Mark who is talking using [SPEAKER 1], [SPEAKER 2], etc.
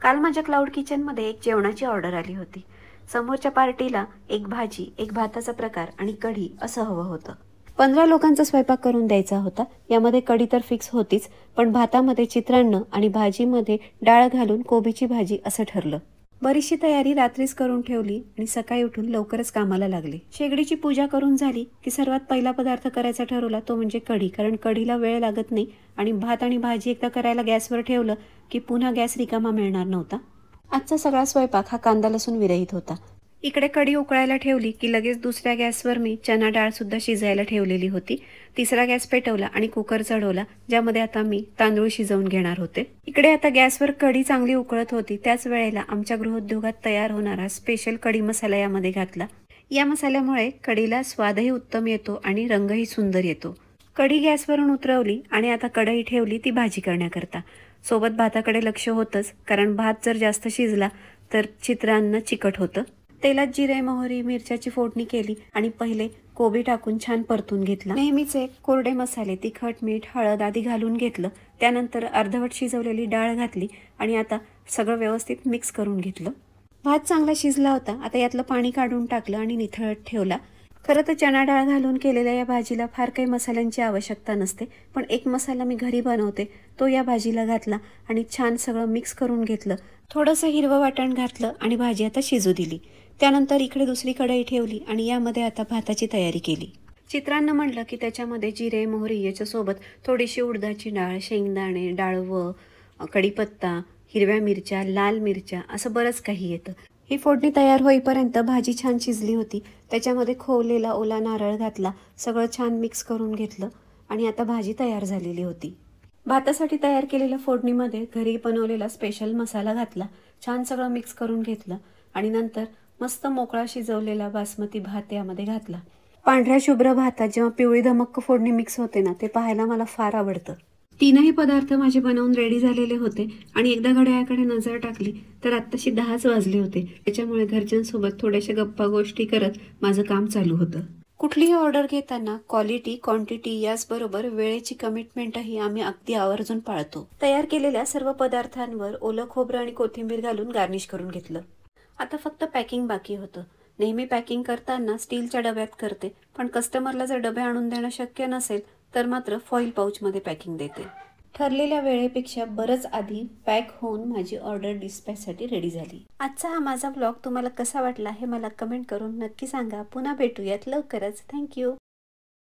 [SPEAKER 1] काल माझ्या क्लाउड किचनमध्ये एक जेवणाची ऑर्डर आली होती। समोरच्या पार्टीला एक भाजी, एक भाताचा प्रकार आणि कढी असं हवं होतं। 15 लोकांचा स्वयंपाक करून द्यायचा होता। यामध्ये कढी तर फिक्स होतीच, पण भातामध्ये चित्रान्न आणि भाजीमध्ये डाळ घालून कोबीची भाजी असं ठरलं। बरीचशी तयारी रात्रीच करून ठेवली आणि सकाळी उठून लवकरच कामाला लागले। शेगडीची पूजा करून झाली की सर्वात पहिला पदार्थ करायचा ठरवला तो म्हणजे कढी, कारण कढीला वेळ लागत नाही आणि भात आणि भाजी एकदा करायला गॅसवर ठेवलं की पुन्हा गॅस रिकामा मिळणार नव्हता। आजचा सगळा स्वयंपाक हा कांदा लसूण विरहित होता। इकडे कढी उकळायला ठेवली की लगेच दुसऱ्या गॅसवर मी चना डाळ सुद्धा शिजायला ठेवलेली होती। तिसरा गॅस पेटवला आणि कुकर चढवला, ज्यामध्ये आता मी तांदूळ शिजवून घेणार होते। इकडे आता गॅसवर कढी चांगली उकळत होती, त्याच वेळेला आमच्या गृहोद्योगात तयार होणारा स्पेशल कढी मसाला यामध्ये घातला। या मसाल्यामुळे कढीला स्वादही उत्तम येतो आणि रंगही सुंदर येतो। कढी गॅसवरून उतरवली आणि आता कढई ठेवली ती भाजी करण्याकरता। सोबत भाताकडे लक्ष होतंच, कारण भात जर जास्त शिजला तर चित्रान्न चिकट होतं। तेलात जिरे, मोहरी, मिरच्याची फोडणी केली आणि पहिले कोबी टाकून छान परतून घेतला। नेहमीचे कोरडे मसाले तिखट, मीठ, हळद आधी घालून घेतलं। त्यानंतर अर्धवट शिजवलेली डाळ घातली आणि आता सगळं व्यवस्थित मिक्स करून घेतलं। भात चांगला शिजला होता। आता यातलं पाणी काढून टाकलं आणि निथळत ठेवला। खरं तर चणा डाळ घालून केलेल्या या भाजीला फार काही मसाल्यांची आवश्यकता नसते, पण एक मसाला मी घरी बनवते तो या भाजीला घातला आणि छान सगळं मिक्स करून घेतलं। थोडंसं हिरवं वाटण घातलं आणि भाजी आता शिजू दिली। त्यानंतर इकडे दुसरी कढई ठेवली आणि यामध्ये आता भाताची तयारी केली। चित्रान्न म्हणलं की त्याच्यामध्ये जिरे, मोहरी याच्यासोबत थोडीशी उडदाची डाळ, शेंगदाणे, डाळवं, कढीपत्ता, हिरव्या मिरच्या, लाल मिरच्या असं बरंच काही येतं। ही फोडणी तयार होईपर्यंत भाजी छान शिजली होती। त्याच्यामध्ये खोवलेला ओला नारळ घातला, सगळं छान मिक्स करून घेतलं आणि आता भाजी तयार झालेली होती। भातासाठी तयार केलेल्या फोडणीमध्ये घरी बनवलेला स्पेशल मसाला घातला, छान सगळं मिक्स करून घेतलं आणि नंतर मस्त मोकळा शिजवलेला बासमती भात यामध्ये घातला। पांढऱ्या शुभ्र भातात जेव्हा पिवळी धमक्क फोडणी मिक्स होते ना, ते पाहायला मला फार आवडतं। तीनही पदार्थ माझे बनवून रेडी झालेले होते आणि एकदा घड्याळाकडे नजर टाकली तर आत्ताशी 10च वाजले होते। त्याच्यामुळे घरच्यांसोबत थोड्याशा गप्पा गोष्टी करत माझं काम चालू होतं। कुठलीही ऑर्डर घेताना क्वालिटी, क्वांटिटी याचबरोबर वेळेची कमिटमेंटही आम्ही अगदी आवर्जून पाळतो। तयार केलेल्या सर्व पदार्थांवर ओलं खोबरं आणि कोथिंबीर घालून गार्निश करून घेतलं। आता फक्त पॅकिंग बाकी होतं। नेहमी पॅकिंग करताना स्टीलच्या डब्यात करते, पण कस्टमरला जर डबे आणून देणं शक्य नसेल तर मात्र फॉईल पाऊचमध्ये पॅकिंग देते। ठरलेल्या वेळेपेक्षा बरंच आधी पॅक होऊन माझी ऑर्डर डिस्पॅचसाठी रेडी झाली। आजचा हा माझा ब्लॉग तुम्हाला कसा वाटला हे मला कमेंट करून नक्की सांगा। पुन्हा भेटूयात लवकरच। थँक्यू।